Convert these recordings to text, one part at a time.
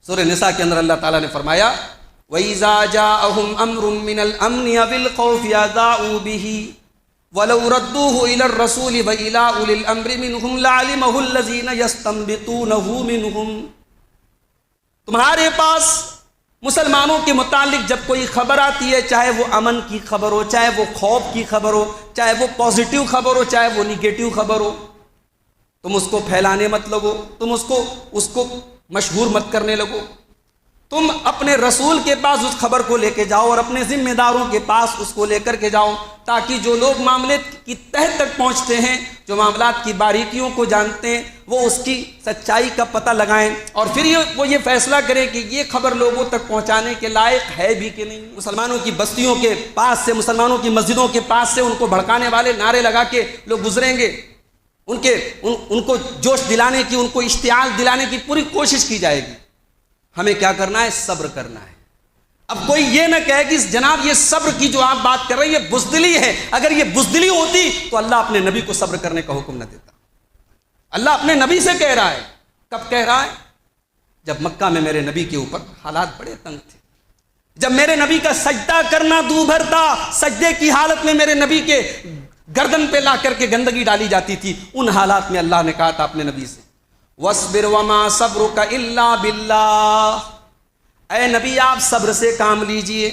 سورہ نساء کے اندر اللہ تعالیٰ نے فرمایا وَإِذَا جَاءَهُمْ أَمْرٌ مِّنَ الْأَمْنِ أَوِ الْخَوْفِ أَذَاعُوا بِهِ وَلَوْ رَدُّوهُ إِلَى الرَّسُولِ وَإِلَىٰ أُولِي الْأَمْرِ مِنْهُمْ لَعَلِمَهُ الَّذِينَ يَسْتَنبِطُونَهُ مِنْهُمْ۔ تمہارے پاس مسلمانوں کے متعلق جب کوئی خبر آتی ہے، چاہے وہ امن کی خبر ہو، چاہے وہ خوف کی خبر ہو، چاہے وہ پازیٹیو خبر ہو، چاہے وہ نیگیٹو خبر ہو، تم اس کو پھیلانے مت لگو، تم اس کو مشہور مت کرنے لگو، تم اپنے رسول کے پاس اس خبر کو لے کے جاؤ اور اپنے ذمہ داروں کے پاس اس کو لے کر کے جاؤ، تاکہ جو لوگ معاملے کی تہ تک پہنچتے ہیں، جو معاملات کی باریکیوں کو جانتے ہیں، وہ اس کی سچائی کا پتہ لگائیں اور پھر وہ یہ فیصلہ کریں کہ یہ خبر لوگوں تک پہنچانے کے لائق ہے بھی کہ نہیں۔ مسلمانوں کی بستیوں کے پاس سے، مسلمانوں کی مسجدوں کے پاس سے ان کو بھڑکانے والے نعرے لگا کے لوگ گزریں گے، ان کو جوش دلانے کی، ان کو اشتعال دلانے کی پوری کوشش کی جائے گی۔ ہمیں کیا کرنا ہے؟ صبر کرنا ہے۔ اب کوئی یہ نہ کہے کہ جناب یہ صبر کی جو آپ بات کر رہے ہیں یہ بزدلی ہے، اگر یہ بزدلی ہوتی تو اللہ اپنے نبی کو صبر کرنے کا حکم نہ دیتا۔ اللہ اپنے نبی سے کہہ رہا ہے، کب کہہ رہا ہے؟ جب مکہ میں میرے نبی کے اوپر حالات بڑے تنگ تھے، جب میرے نبی کا سجدہ کرنا دوبھر تھا، سجدے کی حالت میں میرے نبی کے گردن پہ لا کر کے گندگی ڈالی جاتی تھی، ان حالات میں اللہ نے کہا تھا اپنے نبی سے وَاصْبِرْ وَمَا صَبْرُكَ إِلَّا بِاللَّهِ، اے نبی آپ صبر سے کام لیجئے،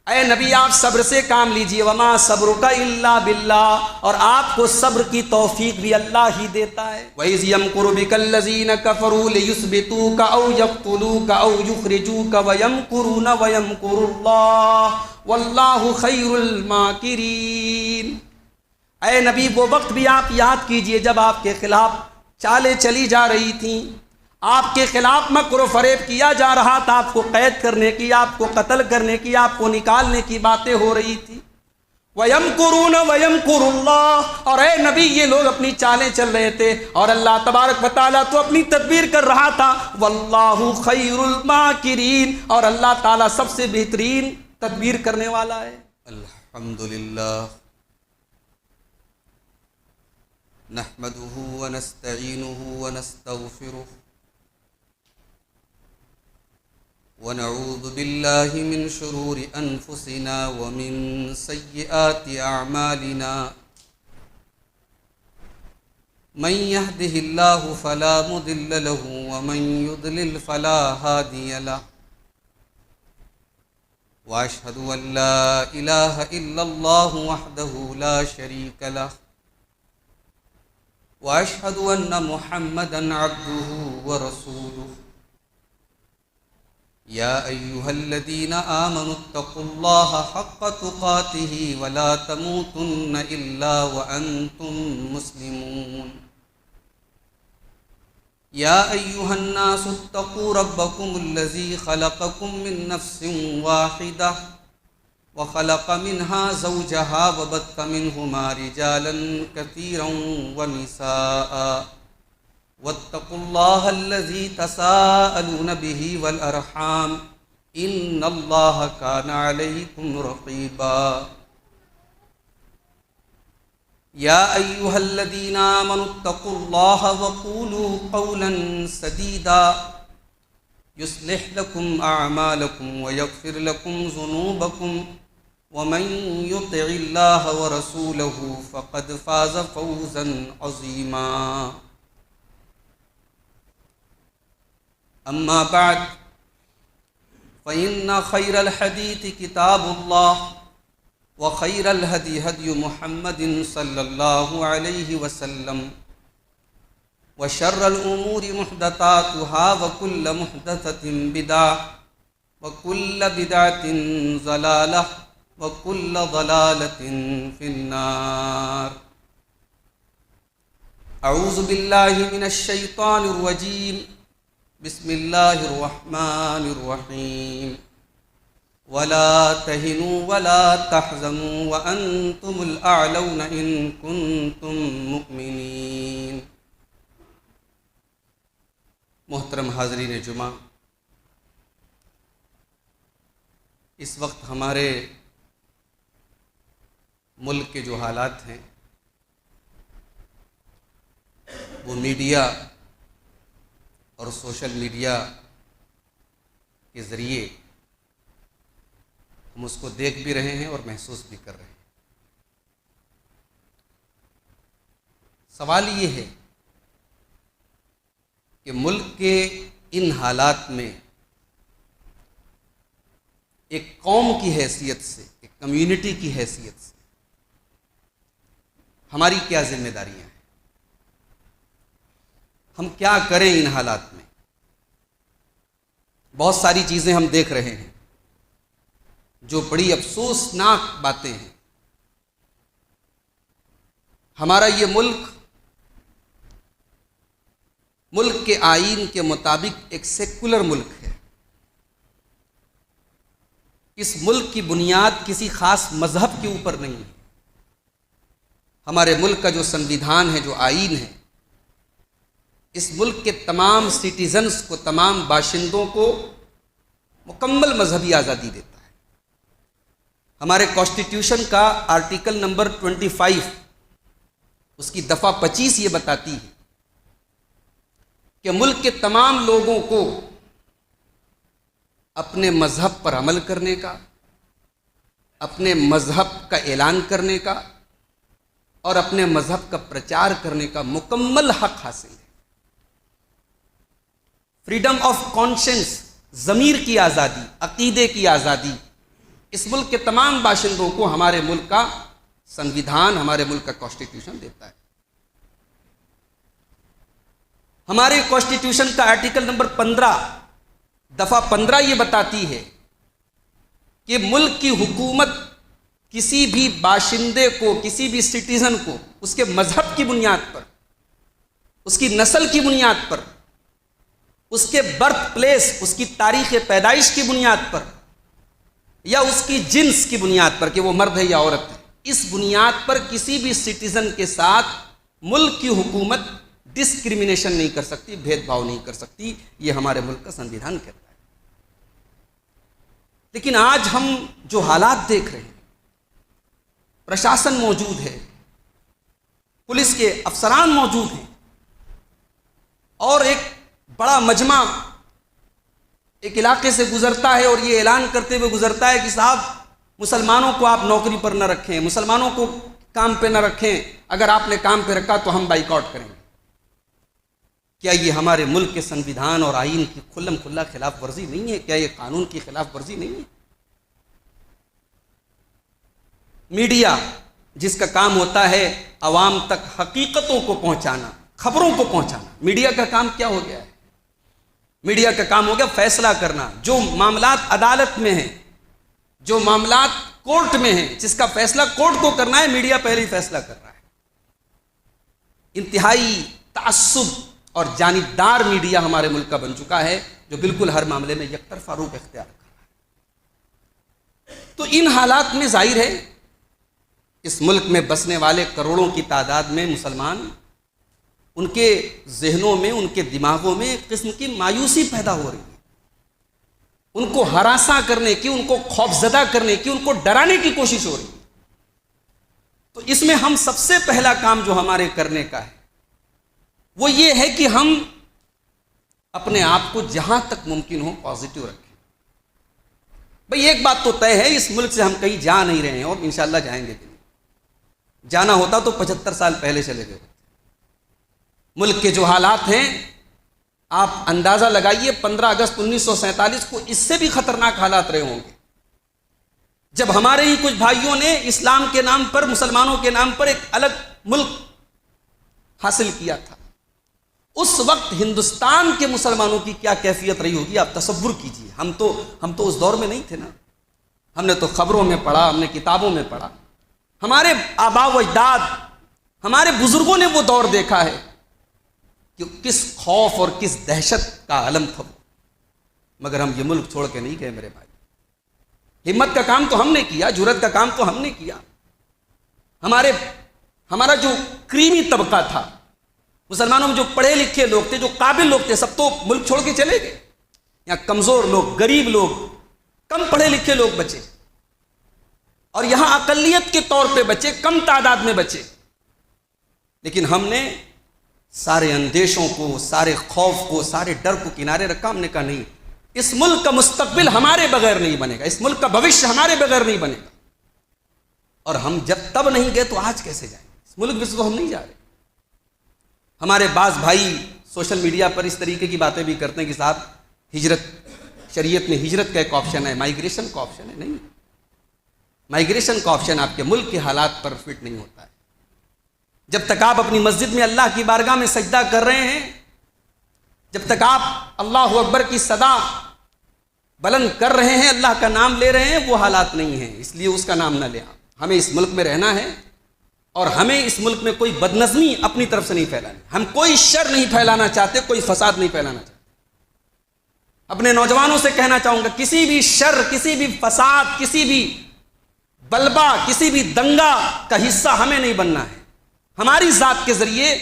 اے نبی آپ صبر سے کام لیجئے، وَمَا صَبْرُكَ إِلَّا بِاللَّهِ، اور آپ کو صبر کی توفیق بھی اللہ ہی دیتا ہے۔ وَإِذْ يَمْكُرُ بِكَ الَّذِينَ كَفَرُوا لِيُثْبِتُوكَ أَوْ يَقْتُلُوكَ أَوْ يُخْرِجُوكَ وَيَمْكُرُونَ وَيَمْكُرُ اللَّهُ وَاللَّهُ خَيْرُ الْمَاكِرِينَ۔ اے نبی وہ وقت بھی آپ یاد کیجئے جب آپ کے خلاف چالیں چلی جا رہی تھیں، آپ کے خلاف مکر و فریب کیا جا رہا تھا، آپ کو قید کرنے کی، آپ کو قتل کرنے کی، آپ کو نکالنے کی باتیں ہو رہی تھی۔ وَيَمْكُرُونَ وَيَمْكُرُ اللَّهُ، اور اے نبی یہ لوگ اپنی چالیں چل رہے تھے اور اللہ تبارک و تعالیٰ تو اپنی تدبیر کر رہا تھا۔ وَاللَّهُ خَيْرُ الْمَاكِرِينَ، اور اللہ تعالیٰ سب سے بہترین تدبیر کرنے والا ہے۔ الحمدللہ نحمده ونستعینه ونستغفره ونعوذ بالله من شرور أنفسنا ومن سيئات أعمالنا، من يهده الله فلا مضل له ومن يضلل فلا هادي له، وأشهد أن لا إله إلا الله وحده لا شريك له، وأشهد أن محمدًا عبده ورسوله، يا أيها الذين آمنوا اتقوا الله حق تقاته ولا تموتن إلا وأنتم مسلمون، يا أيها الناس اتقوا ربكم الذي خلقكم من نفس واحدة وخلق منها زوجها وبث منهما رجالا كثيرا ونساء، واتقوا الله الذي تساءلون به والأرحام إن الله كان عليكم رقيبا، يا أيها الذين آمنوا اتقوا الله وقولوا قولا سديدا يصلح لكم أعمالكم ويغفر لكم ذنوبكم، ومن يطع الله ورسوله فقد فاز فوزا عظيما۔ أما بعد فإن خير الحديث كتاب الله، وخير الهدي هدي محمد صلى الله عليه وسلم، وشر الأمور محدثاتها وكل محدثة بدعة وكل بدعة ضلالة وكل ضلالة في النار۔ أعوذ بالله من الشيطان الرجيم، بسم الله الرحمن الرحيم، ولا تهنوا ولا تحزنوا وأنتم الأعلون إن كنتم مؤمنين۔ محترم حاضرین جمعہ، اس وقت ہمارے ملک کے جو حالات ہیں وہ میڈیا اور سوشل میڈیا کے ذریعے ہم اس کو دیکھ بھی رہے ہیں اور محسوس بھی کر رہے ہیں۔ سوال یہ ہے کہ ملک کے ان حالات میں ایک قوم کی حیثیت سے، ایک کمیونٹی کی حیثیت سے ہماری کیا ذمہ داریاں ہیں؟ ہم کیا کریں ان حالات میں؟ بہت ساری چیزیں ہم دیکھ رہے ہیں جو بڑی افسوسناک باتیں ہیں۔ ہمارا یہ ملک کے آئین کے مطابق ایک سیکولر ملک ہے۔ اس ملک کی بنیاد کسی خاص مذہب کے اوپر نہیں ہے۔ ہمارے ملک کا جو سنویدھان ہے، جو آئین ہے، اس ملک کے تمام سٹیزنز کو، تمام باشندوں کو مکمل مذہبی آزادی دیتا ہے۔ ہمارے کانسٹیٹیوشن کا آرٹیکل نمبر 25، اس کی دفعہ 25 یہ بتاتی ہے کہ ملک کے تمام لوگوں کو اپنے مذہب پر عمل کرنے کا، اپنے مذہب کا اعلان کرنے کا اور اپنے مذہب کا پرچار کرنے کا مکمل حق حاصل ہے۔ فریڈم آف کانشنس، ضمیر کی آزادی، عقیدے کی آزادی، اس ملک کے تمام باشندوں کو ہمارے ملک کا سنویدھان، ہمارے ملک کا کانسٹیٹیوشن دیتا ہے۔ ہمارے کانسٹیٹیوشن کا آرٹیکل نمبر 15، دفعہ 15 یہ بتاتی ہے کہ ملک کی حکومت کسی بھی باشندے کو، کسی بھی سٹیزن کو اس کے مذہب کی بنیاد پر، اس کی نسل کی بنیاد پر، اس کے برتھ پلیس، اس کی تاریخ پیدائش کی بنیاد پر، یا اس کی جنس کی بنیاد پر کہ وہ مرد ہے یا عورت ہے، اس بنیاد پر کسی بھی سٹیزن کے ساتھ ملک کی حکومت ڈسکریمنیشن نہیں کر سکتی، بھید بھاؤ نہیں کر سکتی۔ یہ ہمارے ملک کا سنویدھان کہتا ہے۔ لیکن آج ہم جو حالات دیکھ رہے ہیں، پرشاسن موجود ہے، پولیس کے افسران موجود ہیں، اور ایک بڑا مجمع ایک علاقے سے گزرتا ہے اور یہ اعلان کرتے ہوئے گزرتا ہے کہ صاحب مسلمانوں کو آپ نوکری پر نہ رکھیں، مسلمانوں کو کام پہ نہ رکھیں، اگر آپ نے کام پہ رکھا تو ہم بائیکاٹ کریں گے۔ کیا یہ ہمارے ملک کے سنویدھان اور آئین کی کھلم کھلا خلاف ورزی نہیں ہے؟ کیا یہ قانون کی خلاف ورزی نہیں ہے؟ میڈیا جس کا کام ہوتا ہے عوام تک حقیقتوں کو پہنچانا، خبروں کو پہنچانا، میڈیا کا کام کیا ہو گیا ہے؟ میڈیا کا کام ہو گیا فیصلہ کرنا۔ جو معاملات عدالت میں ہیں، جو معاملات کورٹ میں ہیں، جس کا فیصلہ کورٹ کو کرنا ہے، میڈیا پہلے ہی فیصلہ کر رہا ہے۔ انتہائی تعصب اور جانبدار میڈیا ہمارے ملک کا بن چکا ہے، جو بالکل ہر معاملے میں یک طرفہ روخ اختیار کر رہا ہے۔ تو ان حالات میں ظاہر ہے اس ملک میں بسنے والے کروڑوں کی تعداد میں مسلمان، ان کے ذہنوں میں، ان کے دماغوں میں ایک قسم کی مایوسی پیدا ہو رہی ہے، ان کو ہراساں کرنے کی، ان کو خوفزدہ کرنے کی، ان کو ڈرانے کی کوشش ہو رہی ہے۔ تو اس میں ہم سب سے پہلا کام جو ہمارے کرنے کا ہے وہ یہ ہے کہ ہم اپنے آپ کو جہاں تک ممکن ہو پازیٹیو رکھیں۔ بھئی ایک بات تو طے ہے، اس ملک سے ہم کہیں جا نہیں رہے ہیں اور انشاءاللہ جائیں گے بھی نہیں۔ جانا ہوتا تو 75 سال پہلے چلے گئے ہوتے۔ ملک کے جو حالات ہیں آپ اندازہ لگائیے، 15 اگست 1947 کو اس سے بھی خطرناک حالات رہے ہوں گے، جب ہمارے ہی کچھ بھائیوں نے اسلام کے نام پر، مسلمانوں کے نام پر ایک الگ ملک حاصل کیا تھا۔ اس وقت ہندوستان کے مسلمانوں کی کیا کیفیت رہی ہوگی آپ تصور کیجئے۔ ہم تو اس دور میں نہیں تھے نا، ہم نے تو خبروں میں پڑھا، ہم نے کتابوں میں پڑھا، ہمارے آباء و اجداد، ہمارے بزرگوں نے وہ دور دیکھا ہے کہ کس خوف اور کس دہشت کا عالم تھا وہ۔ مگر ہم یہ ملک چھوڑ کے نہیں گئے میرے بھائی۔ ہمت کا کام تو ہم نے کیا، جرأت کا کام تو ہم نے کیا۔ ہمارا جو کریمی طبقہ تھا، مسلمانوں میں جو پڑھے لکھے لوگ تھے، جو قابل لوگ تھے، سب تو ملک چھوڑ کے چلے گئے۔ یہاں کمزور لوگ، غریب لوگ، کم پڑھے لکھے لوگ بچے، اور یہاں اقلیت کے طور پہ بچے، کم تعداد میں بچے۔ لیکن ہم نے سارے اندیشوں کو، سارے خوف کو، سارے ڈر کو کنارے رکھا۔ ہم نے کہا نہیں، اس ملک کا مستقبل ہمارے بغیر نہیں بنے گا، اس ملک کا بھوشیہ ہمارے بغیر نہیں بنے گا، اور ہم جب تب نہیں گئے تو آج کیسے جائیں؟ اس ملک میں سے تو ہم نہیں جا رہے۔ ہمارے بعض بھائی سوشل میڈیا پر اس طریقے کی باتیں بھی کرتے ہیں کہ صاحب ہجرت، شریعت میں ہجرت کا ایک آپشن ہے، مائیگریشن کا آپشن ہے۔ نہیں، مائیگریشن کا آپشن آپ کے ملک کے حالات پر فٹ نہیں ہوتا ہے۔ جب تک آپ اپنی مسجد میں اللہ کی بارگاہ میں سجدہ کر رہے ہیں، جب تک آپ اللہ اکبر کی صدا بلند کر رہے ہیں، اللہ کا نام لے رہے ہیں، وہ حالات نہیں ہیں، اس لیے اس کا نام نہ لیں۔ ہمیں اس ملک میں رہنا ہے، اور ہمیں اس ملک میں کوئی بدنظمی اپنی طرف سے نہیں پھیلانی، ہم کوئی شر نہیں پھیلانا چاہتے، کوئی فساد نہیں پھیلانا چاہتے۔ اپنے نوجوانوں سے کہنا چاہوں گا، کسی بھی شر، کسی بھی فساد، کسی بھی بلبا، کسی بھی دنگا کا حصہ ہمیں نہیں بننا ہے۔ ہماری ذات کے ذریعے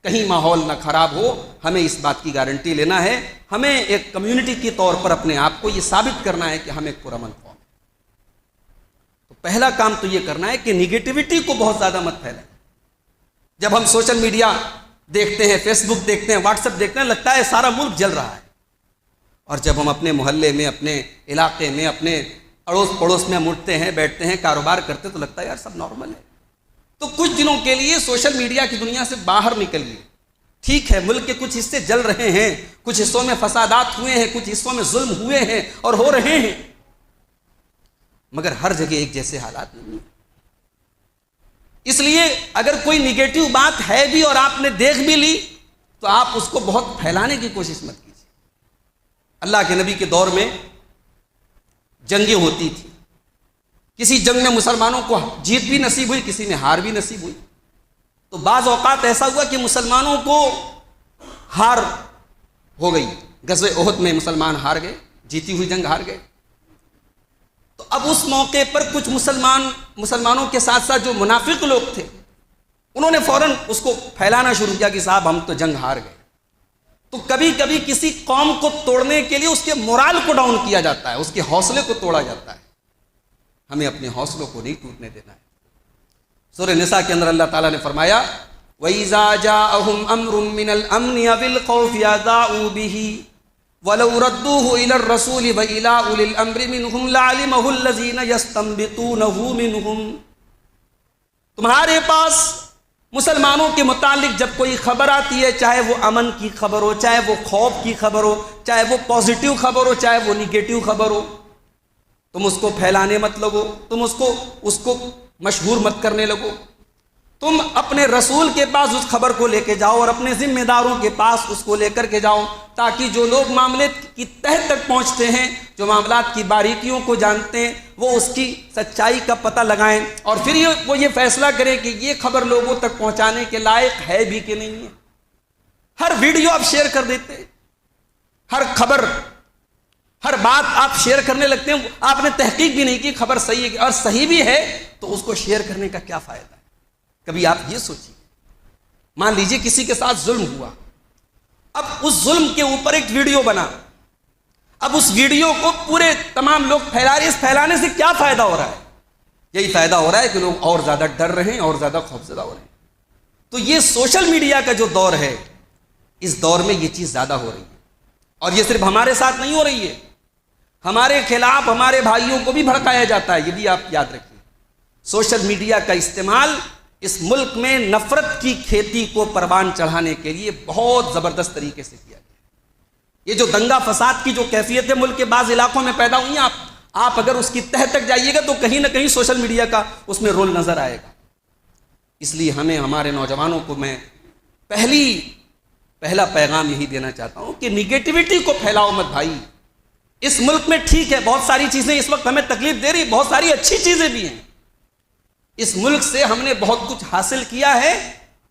کہیں ماحول نہ خراب ہو، ہمیں اس بات کی گارنٹی لینا ہے۔ ہمیں ایک کمیونٹی کے طور پر اپنے آپ کو یہ ثابت کرنا ہے کہ ہم ایک پرامن قوم ہیں۔ تو پہلا کام تو یہ کرنا ہے کہ نگیٹیوٹی کو بہت زیادہ مت پھیلائیں۔ جب ہم سوشل میڈیا دیکھتے ہیں، فیس بک دیکھتے ہیں، واٹس ایپ دیکھتے ہیں، لگتا ہے سارا ملک جل رہا ہے، اور جب ہم اپنے محلے میں، اپنے علاقے میں، اپنے اڑوس پڑوس میں مڑتے ہیں، بیٹھتے ہیں، کاروبار کرتے تو لگتا ہے یار سب نارمل ہے۔ تو کچھ دنوں کے لیے سوشل میڈیا کی دنیا سے باہر نکلیے۔ ٹھیک ہے، ملک کے کچھ حصے جل رہے ہیں، کچھ حصوں میں فسادات ہوئے ہیں، کچھ حصوں میں ظلم ہوئے ہیں اور ہو رہے ہیں، مگر ہر جگہ ایک جیسے حالات نہیں ہیں۔ اس لیے اگر کوئی نگیٹو بات ہے بھی اور آپ نے دیکھ بھی لی تو آپ اس کو بہت پھیلانے کی کوشش مت کیجیے۔ اللہ کے نبی کے دور میں جنگیں ہوتی تھی، کسی جنگ میں مسلمانوں کو جیت بھی نصیب ہوئی، کسی میں ہار بھی نصیب ہوئی۔ تو بعض اوقات ایسا ہوا کہ مسلمانوں کو ہار ہو گئی، غزوہ احد میں مسلمان ہار گئے، جیتی ہوئی جنگ ہار گئے۔ تو اب اس موقع پر کچھ مسلمانوں کے ساتھ ساتھ جو منافق لوگ تھے، انہوں نے فوراً اس کو پھیلانا شروع کیا کہ صاحب ہم تو جنگ ہار گئے۔ تو کبھی کبھی کسی قوم کو توڑنے کے لیے اس کے مورال کو ڈاؤن کیا جاتا ہے، اس کے حوصلے کو توڑا جاتا ہے۔ ہمیں اپنے حوصلوں کو نہیں ٹوٹنے دینا ہے۔ سورہ نساء کے اندر اللہ تعالیٰ نے فرمایا وَإِذَا جَاءَهُمْ أَمْرٌ مِّنَ الْأَمْنِ أَوِ الْخَوْفِ أَذَاعُوا بِهِ وَلَوْ رَدُّوهُ إِلَى الرَّسُولِ وَإِلَىٰ أُولِي الْأَمْرِ مِنْهُمْ لَعَلِمَهُ الَّذِينَ يَسْتَنبِطُونَهُ مِنْهُمْ۔ تمہارے پاس مسلمانوں کے متعلق جب کوئی خبر آتی ہے، چاہے وہ امن کی خبر ہو، چاہے وہ خوف کی خبر ہو، چاہے وہ پازیٹیو خبر ہو، چاہے وہ نیگیٹو خبر ہو، تم اس کو پھیلانے مت لگو، تم اس کو مشہور مت کرنے لگو۔ تم اپنے رسول کے پاس اس خبر کو لے کے جاؤ اور اپنے ذمہ داروں کے پاس اس کو لے کر کے جاؤ، تاکہ جو لوگ معاملے کی تہ تک پہنچتے ہیں، جو معاملات کی باریکیوں کو جانتے ہیں، وہ اس کی سچائی کا پتہ لگائیں، اور پھر وہ یہ فیصلہ کریں کہ یہ خبر لوگوں تک پہنچانے کے لائق ہے بھی کہ نہیں ہے۔ ہر ویڈیو آپ شیئر کر دیتے ہیں، ہر خبر، ہر بات آپ شیئر کرنے لگتے ہیں، آپ نے تحقیق بھی نہیں کی خبر صحیح ہے، اور صحیح بھی ہے تو اس کو شیئر کرنے کا کیا فائدہ ہے؟ کبھی آپ یہ سوچیے، مان لیجئے کسی کے ساتھ ظلم ہوا، اب اس ظلم کے اوپر ایک ویڈیو بنا، اب اس ویڈیو کو پورے تمام لوگ پھیلا رہے ہیں، اس پھیلانے سے کیا فائدہ ہو رہا ہے؟ یہی فائدہ ہو رہا ہے کہ لوگ اور زیادہ ڈر رہے ہیں اور زیادہ خوفزدہ ہو رہے ہیں۔ تو یہ سوشل میڈیا کا جو دور ہے، اس دور میں یہ چیز زیادہ ہو رہی ہے، اور یہ صرف ہمارے ساتھ نہیں ہو رہی ہے، ہمارے خلاف ہمارے بھائیوں کو بھی بھڑکایا جاتا ہے۔ یہ بھی آپ یاد رکھیے، سوشل میڈیا کا استعمال اس ملک میں نفرت کی کھیتی کو پروان چڑھانے کے لیے بہت زبردست طریقے سے کیا گیا۔ یہ جو دنگا فساد کی جو کیفیت ہے ملک کے بعض علاقوں میں پیدا ہوئی ہیں، آپ اگر اس کی تہ تک جائیے گا تو کہیں نہ کہیں سوشل میڈیا کا اس میں رول نظر آئے گا۔ اس لیے ہمیں، ہمارے نوجوانوں کو میں پہلا پیغام یہی دینا چاہتا ہوں کہ نگیٹیوٹی کو پھیلاؤ مت بھائی۔ اس ملک میں ٹھیک ہے بہت ساری چیزیں اس وقت ہمیں تکلیف دے رہی، بہت ساری اچھی چیزیں بھی ہیں، اس ملک سے ہم نے بہت کچھ حاصل کیا ہے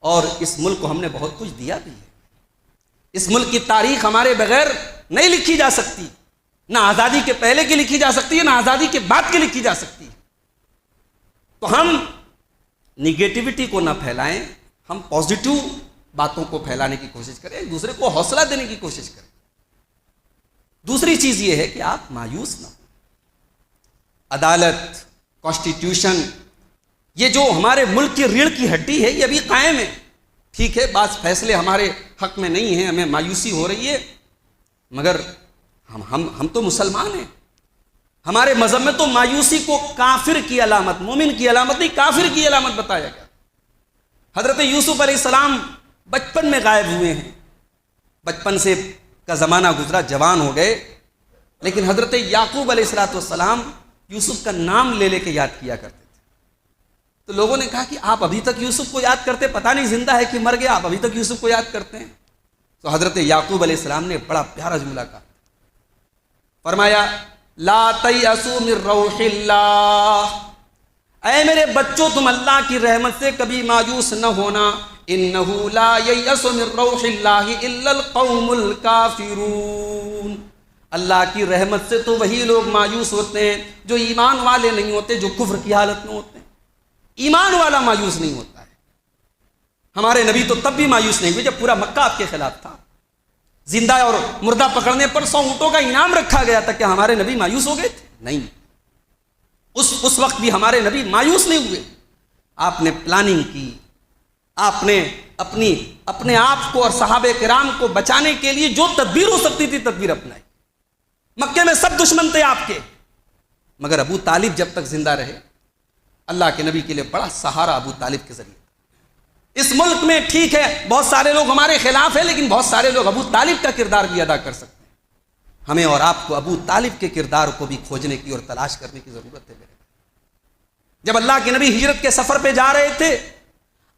اور اس ملک کو ہم نے بہت کچھ دیا بھی ہے۔ اس ملک کی تاریخ ہمارے بغیر نہیں لکھی جا سکتی، نہ آزادی کے پہلے کی لکھی جا سکتی ہے، نہ آزادی کے بعد کی لکھی جا سکتی ہے۔ تو ہم نگیٹیوٹی کو نہ پھیلائیں، ہم پازیٹیو باتوں کو پھیلانے کی کوشش کریں، ایک دوسرے کو حوصلہ دینے کی کوشش کریں۔ دوسری چیز یہ ہے کہ آپ مایوس نہ ہوں۔ عدالت، کانسٹیٹیوشن، یہ جو ہمارے ملک کی ریڑھ کی ہڈی ہے، یہ ابھی قائم ہے۔ ٹھیک ہے بعض فیصلے ہمارے حق میں نہیں ہیں، ہمیں مایوسی ہو رہی ہے، مگر ہم تو مسلمان ہیں، ہمارے مذہب میں تو مایوسی کو کافر کی علامت، مومن کی علامت نہیں، کافر کی علامت بتایا گیا۔ حضرت یوسف علیہ السلام بچپن میں غائب ہوئے ہیں، بچپن سے کا زمانہ گزرا، جوان ہو گئے، لیکن حضرت یعقوب علیہ السلام یوسف کا نام لے لے کے یاد کیا کرتے تھے۔ تو لوگوں نے کہا کہ آپ ابھی تک یوسف کو یاد کرتے، پتہ نہیں زندہ ہے کہ مر گیا، آپ ابھی تک یوسف کو یاد کرتے ہیں۔ تو حضرت یعقوب علیہ السلام نے بڑا پیارا جملہ کہا، فرمایا لا تیأسوا من روح اللہ، اے میرے بچوں تم اللہ کی رحمت سے کبھی مایوس نہ ہونا، انہ لا ییأس من روح اللہ الا القوم الکافرون، اللہ کی رحمت سے تو وہی لوگ مایوس ہوتے ہیں جو ایمان والے نہیں ہوتے، جو کفر کی حالت میں ہوتے ہیں۔ ایمان والا مایوس نہیں ہوتا ہے۔ ہمارے نبی تو تب بھی مایوس نہیں ہوئے جب پورا مکہ آپ کے خلاف تھا، زندہ اور مردہ پکڑنے پر 100 اونٹوں کا انعام رکھا گیا تھا، کیا ہمارے نبی مایوس ہو گئے تھے؟ نہیں، اس وقت بھی ہمارے نبی مایوس نہیں ہوئے۔ آپ نے پلاننگ کی، آپ نے اپنے آپ کو اور صحابہ کرام کو بچانے کے لیے جو تدبیر ہو سکتی تھی تدبیر اپنائی۔ مکے میں سب دشمن تھے آپ کے، مگر ابو طالب جب تک زندہ رہے، اللہ کے نبی کے لیے بڑا سہارا ابو طالب کے ذریعے۔ اس ملک میں ٹھیک ہے بہت سارے لوگ ہمارے خلاف ہیں، لیکن بہت سارے لوگ ابو طالب کا کردار بھی ادا کر سکتے ہیں۔ ہمیں اور آپ کو ابو طالب کے کردار کو بھی کھوجنے کی اور تلاش کرنے کی ضرورت ہے۔ جب اللہ کے نبی ہجرت کے سفر پہ جا رہے تھے،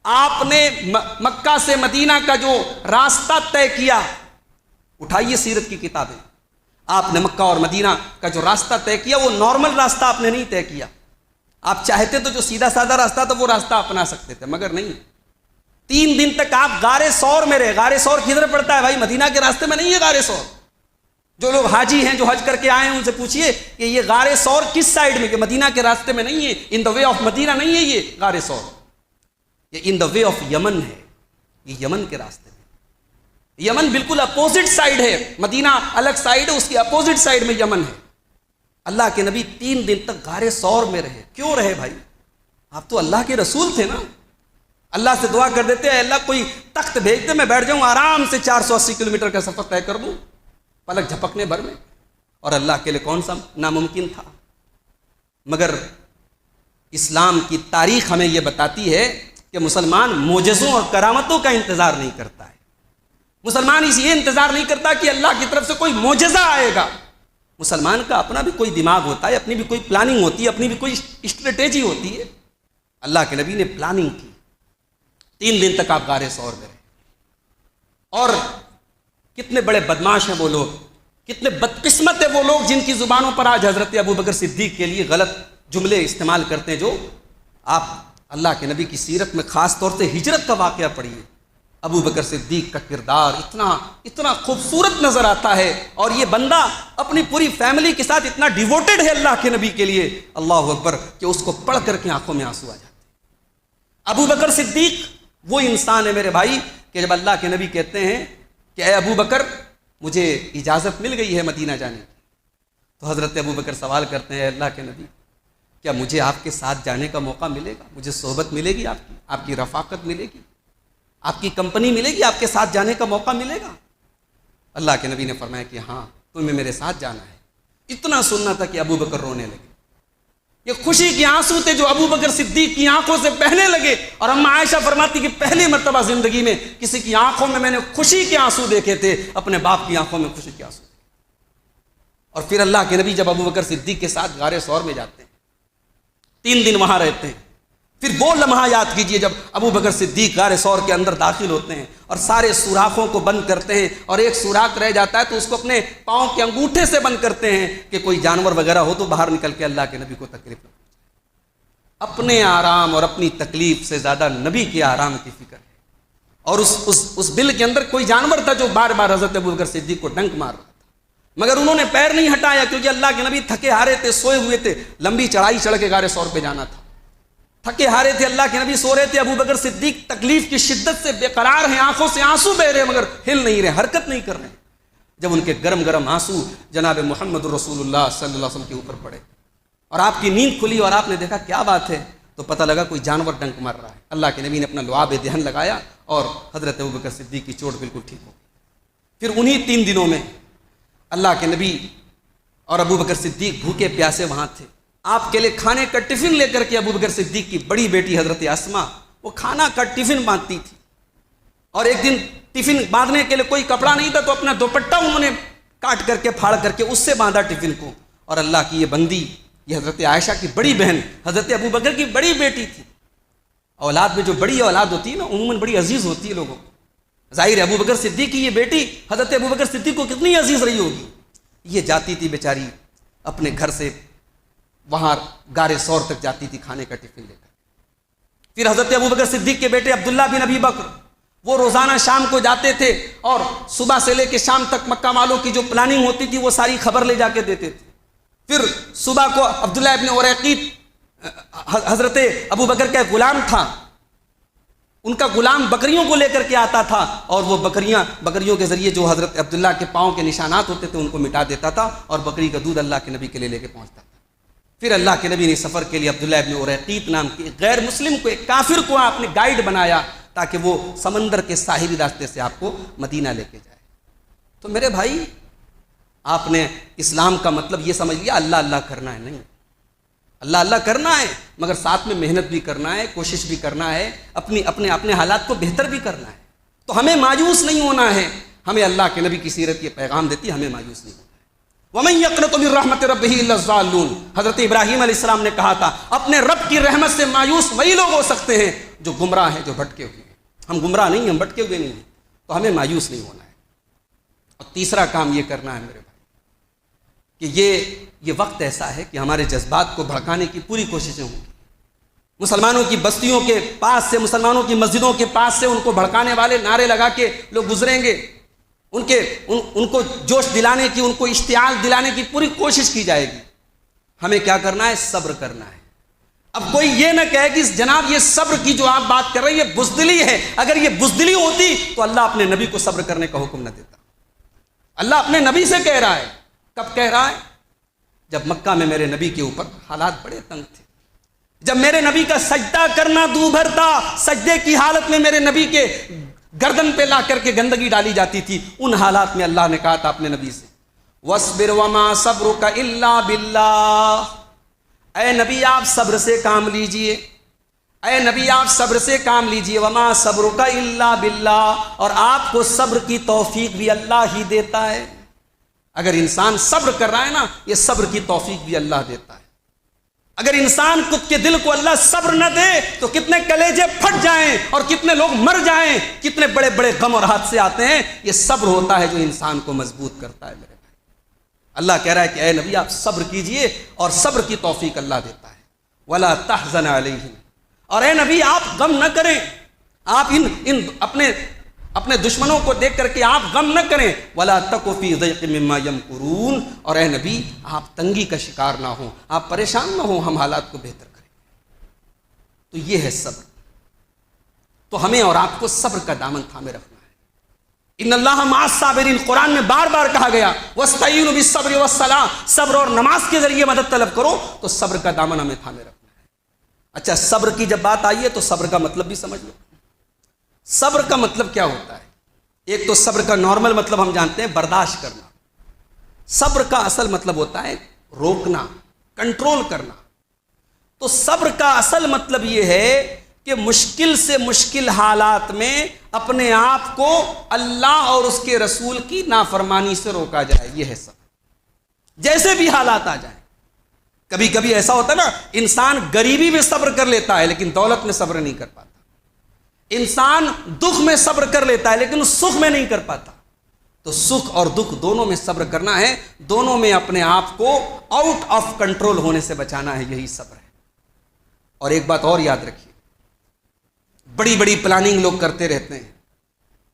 آپ نے مکہ سے مدینہ کا جو راستہ طے کیا، اٹھائیے سیرت کی کتابیں، آپ نے مکہ اور مدینہ کا جو راستہ طے کیا وہ نارمل راستہ آپ نے نہیں طے کیا۔ آپ چاہتے تو جو سیدھا سادہ راستہ تھا وہ راستہ اپنا سکتے تھے، مگر نہیں۔ 3 دن تک آپ غار ثور میں رہے۔ غار ثور کدھر پڑتا ہے بھائی؟ مدینہ کے راستے میں نہیں ہے غار ثور۔ جو لوگ حاجی ہیں جو حج کر کے آئے ہیں ان سے پوچھئے کہ یہ غار ثور کس سائیڈ میں، کہ مدینہ کے راستے میں نہیں ہے، ان دا وے آف مدینہ نہیں ہے یہ غار ثور، یہ ان دا وے آف یمن ہے، یہ یمن کے راستے میں۔ یمن بالکل اپوزٹ سائیڈ ہے، مدینہ الگ سائیڈ ہے، اس کی اپوزٹ سائیڈ میں یمن ہے۔ اللہ کے نبی 3 دن تک غار ثور میں رہے۔ کیوں رہے بھائی؟ آپ تو اللہ کے رسول تھے نا۔ اللہ سے دعا کر دیتے ہیں اللہ کوئی تخت بھیج دے، میں بیٹھ جاؤں آرام سے 480 کلومیٹر کا سفر طے کر دوں پلک جھپکنے بھر میں، اور اللہ کے لیے کون سا ناممکن تھا۔ مگر اسلام کی تاریخ ہمیں یہ بتاتی ہے کہ مسلمان معجزوں اور کرامتوں کا انتظار نہیں کرتا ہے۔ مسلمان یہ انتظار نہیں کرتا کہ اللہ کی طرف سے کوئی معجزہ آئے گا۔ مسلمان کا اپنا بھی کوئی دماغ ہوتا ہے، اپنی بھی کوئی پلاننگ ہوتی ہے، اپنی بھی کوئی اسٹریٹجی ہوتی ہے۔ اللہ کے نبی نے پلاننگ کی، 3 دن تک آپ غار ثور میں رہے۔ اور کتنے بڑے بدماش ہیں وہ لوگ، کتنے بدقسمت ہیں وہ لوگ جن کی زبانوں پر آج حضرت ابو بکر صدیق کے لیے غلط جملے استعمال کرتے ہیں۔ جو آپ اللہ کے نبی کی سیرت میں خاص طور سے ہجرت کا واقعہ پڑھیے، ابو بکر صدیق کا کردار اتنا خوبصورت نظر آتا ہے، اور یہ بندہ اپنی پوری فیملی کے ساتھ اتنا ڈیووٹڈ ہے اللہ کے نبی کے لیے، اللہ اکبر، کہ اس کو پڑھ کر کے آنکھوں میں آنسو آ جاتے ہیں۔ ابو بکر صدیق وہ انسان ہے میرے بھائی کہ جب اللہ کے نبی کہتے ہیں کہ اے ابو بکر مجھے اجازت مل گئی ہے مدینہ جانے کی، تو حضرت ابو بکر سوال کرتے ہیں اللہ کے نبی کیا مجھے آپ کے ساتھ جانے کا موقع ملے گا؟ مجھے صحبت ملے گی، آپ کی رفاقت ملے گی، آپ کی کمپنی ملے گی، آپ کے ساتھ جانے کا موقع ملے گا؟ اللہ کے نبی نے فرمایا کہ ہاں تمہیں میرے ساتھ جانا ہے۔ اتنا سننا تھا کہ ابو بکر رونے لگے۔ یہ خوشی کے آنسو تھے جو ابو بکر صدیق کی آنکھوں سے بہنے لگے، اور اما عائشہ فرماتی کہ پہلی مرتبہ زندگی میں کسی کی آنکھوں میں نے خوشی کے آنسو دیکھے تھے، اپنے باپ کی آنکھوں میں خوشی کے آنسو دیکھے۔ اور پھر اللہ کے نبی جب ابو بکر صدیق کے ساتھ غار ثور میں جاتے ہیں، 3 دن وہاں رہتے ہیں، پھر وہ لمحہ یاد کیجئے جب ابو بکر صدیق غار ثور کے اندر داخل ہوتے ہیں اور سارے سوراخوں کو بند کرتے ہیں، اور ایک سوراخ رہ جاتا ہے تو اس کو اپنے پاؤں کے انگوٹھے سے بند کرتے ہیں کہ کوئی جانور وغیرہ ہو تو باہر نکل کے اللہ کے نبی کو تکلیف نہ پہنچے۔ اپنے آرام اور اپنی تکلیف سے زیادہ نبی کے آرام کی فکر ہے۔ اور اس بل کے اندر کوئی جانور تھا جو بار بار حضرت ابو بکر صدیق کو ڈنک مار رہا تھا، مگر انہوں نے پیر نہیں ہٹایا کیونکہ اللہ کے نبی تھکے ہارے تھے، سوئے ہوئے تھے، لمبی چڑھائی چڑھ کے غار ثور پہ جانا تھا، تھکے ہارے تھے، اللہ کے نبی سو رہے تھے، ابو بکر صدیق تکلیف کی شدت سے بے قرار ہیں، آنکھوں سے آنسو بہ رہے مگر ہل نہیں رہے، حرکت نہیں کر رہے۔ جب ان کے گرم گرم آنسو جناب محمد رسول اللہ صلی اللہ علیہ وسلم کے اوپر پڑے اور آپ کی نیند کھلی اور آپ نے دیکھا کیا بات ہے، تو پتہ لگا کوئی جانور ڈنک مار رہا ہے۔ اللہ کے نبی نے اپنا لعاب دہن لگایا اور حضرت ابوبکر صدیق کی چوٹ بالکل ٹھیک ہو گئی۔ پھر انہی 3 دنوں میں اللہ کے نبی اور ابو بکر صدیق بھوکے پیاسے وہاں تھے. آپ کے لیے کھانے کا ٹفن لے کر کے ابو بکر صدیق کی بڑی بیٹی حضرت اسما وہ کھانا کا ٹفن باندھتی تھی. اور ایک دن ٹفن باندھنے کے لیے کوئی کپڑا نہیں تھا تو اپنا دوپٹہ انہوں نے کاٹ کر کے پھاڑ کر کے اس سے باندھا ٹفن کو. اور اللہ کی یہ بندی، یہ حضرت عائشہ کی بڑی بہن، حضرت ابو بکر کی بڑی بیٹی تھی. اولاد میں جو بڑی اولاد ہوتی ہے نا عموماً بڑی عزیز ہوتی ہے لوگوں کو. ظاہر ہے ابو بکر صدیق کی یہ بیٹی حضرت ابو بکر صدیق کو کتنی عزیز رہی ہوگی. یہ جاتی تھی بیچاری اپنے گھر سے وہاں غار ثور تک جاتی تھی کھانے کا ٹفن لے کر. پھر حضرت ابو بکر صدیق کے بیٹے عبداللہ بن ابی بکر وہ روزانہ شام کو جاتے تھے اور صبح سے لے کے شام تک مکہ والوں کی جو پلاننگ ہوتی تھی وہ ساری خبر لے جا کے دیتے تھے. پھر صبح کو عبداللہ ابن اریقیط حضرت ابو بکر کا غلام تھا، ان کا غلام بکریوں کو لے کر کے آتا تھا اور وہ بکریوں کے ذریعے جو حضرت عبداللہ کے پاؤں کے نشانات ہوتے تھے ان کو مٹا دیتا تھا اور بکری کا دودھ اللہ کے نبی کے لیے لے کے پہنچتا تھا. پھر اللہ کے نبی نے سفر کے لیے عبداللہ ابن اریقیط نام کے غیر مسلم کو، ایک کافر کو آپ نے گائیڈ بنایا تاکہ وہ سمندر کے ساحلی راستے سے آپ کو مدینہ لے کے جائے. تو میرے بھائی آپ نے اسلام کا مطلب یہ سمجھ لیا اللہ اللہ کرنا ہے. نہیں، اللہ اللہ کرنا ہے مگر ساتھ میں محنت بھی کرنا ہے، کوشش بھی کرنا ہے، اپنے حالات کو بہتر بھی کرنا ہے. تو ہمیں مایوس نہیں ہونا ہے. ہمیں اللہ کے نبی کی سیرت یہ پیغام دیتی ہے، ہمیں مایوس نہیں ہونا ہے. وَمَن يَقْنَطُ مِن رَحْمَتِ رَبِّهِ إِلَّا الضَّالُّونَ. حضرت ابراہیم علیہ السلام نے کہا تھا اپنے رب کی رحمت سے مایوس وہی لوگ ہو سکتے ہیں جو گمراہ ہیں، جو بھٹکے ہوئے ہیں. ہم گمراہ نہیں، ہم بھٹکے ہوئے نہیں ہیں، تو ہمیں مایوس نہیں ہونا ہے. اور تیسرا کام یہ کرنا ہے میرے بھائی کہ یہ وقت ایسا ہے کہ ہمارے جذبات کو بھڑکانے کی پوری کوششیں ہوں گی. مسلمانوں کی بستیوں کے پاس سے، مسلمانوں کی مسجدوں کے پاس سے ان کو بھڑکانے والے نعرے لگا کے لوگ گزریں گے. ان کو جوش دلانے کی، ان کو اشتعال دلانے کی پوری کوشش کی جائے گی. ہمیں کیا کرنا ہے؟ صبر کرنا ہے. اب کوئی یہ نہ کہے کہ جناب یہ صبر کی جو آپ بات کر رہے ہیں یہ بزدلی ہے. اگر یہ بزدلی ہوتی تو اللہ اپنے نبی کو صبر کرنے کا حکم نہ دیتا. اللہ اپنے نبی سے کہہ رہا ہے. کب کہہ رہا ہے؟ جب مکہ میں میرے نبی کے اوپر حالات بڑے تنگ تھے، جب میرے نبی کا سجدہ کرنا دوبھر تھا، سجدے کی حالت میں میرے نبی کے گردن پہ لا کر کے گندگی ڈالی جاتی تھی، ان حالات میں اللہ نے کہا تھا اپنے نبی سے وَاصْبِرْ وَمَا صَبْرُكَ إِلَّا بِاللَّهِ. اے نبی آپ صبر سے کام لیجئے، اے نبی آپ صبر سے کام لیجئے. وَمَا صَبْرُكَ إِلَّا بِاللَّهِ. اور آپ کو صبر کی توفیق بھی اللہ ہی دیتا ہے. اگر انسان صبر کر رہا ہے نا، یہ صبر کی توفیق بھی اللہ دیتا ہے. اگر انسان کے دل کو اللہ صبر نہ دے تو کتنے کلیجے پھٹ جائیں اور کتنے لوگ مر جائیں، کتنے بڑے بڑے غم اور حادثے آتے ہیں. یہ صبر ہوتا ہے جو انسان کو مضبوط کرتا ہے. میرے بھائی اللہ کہہ رہا ہے کہ اے نبی آپ صبر کیجئے اور صبر کی توفیق اللہ دیتا ہے. وَلَا تَحْزَنْ عَلَيْهِمْ. اور اے نبی آپ غم نہ کریں، آپ ان اپنے دشمنوں کو دیکھ کر کے آپ غم نہ کریں. وَلَا تَكُ فِي ضَيْقٍ مِّمَّا يَمْكُرُونَ. اور اے نبی آپ تنگی کا شکار نہ ہوں، آپ پریشان نہ ہوں، ہم حالات کو بہتر کریں. تو یہ ہے صبر. تو ہمیں اور آپ کو صبر کا دامن تھامے رکھنا ہے. ان اللہ مع الصابرین قرآن میں بار بار کہا گیا وَاسْتَعِینُوا بِالصَّبْرِ وَالصَّلَاةِ. صبر اور نماز کے ذریعے مدد طلب کرو. تو صبر کا دامن ہمیں تھامے رکھنا ہے. اچھا صبر کی جب بات آئی ہے تو صبر کا مطلب بھی سمجھ لو. صبر کا مطلب کیا ہوتا ہے؟ ایک تو صبر کا نارمل مطلب ہم جانتے ہیں برداشت کرنا. صبر کا اصل مطلب ہوتا ہے روکنا، کنٹرول کرنا. تو صبر کا اصل مطلب یہ ہے کہ مشکل سے مشکل حالات میں اپنے آپ کو اللہ اور اس کے رسول کی نافرمانی سے روکا جائے. یہ ہے صبر. جیسے بھی حالات آ جائیں. کبھی کبھی ایسا ہوتا ہے نا انسان غریبی میں صبر کر لیتا ہے لیکن دولت میں صبر نہیں کر پاتا. انسان دکھ میں صبر کر لیتا ہے لیکن سکھ میں نہیں کر پاتا. تو سکھ اور دکھ دونوں میں صبر کرنا ہے، دونوں میں اپنے آپ کو آؤٹ آف کنٹرول ہونے سے بچانا ہے. یہی صبر ہے. اور ایک بات اور یاد رکھیے، بڑی بڑی پلاننگ لوگ کرتے رہتے ہیں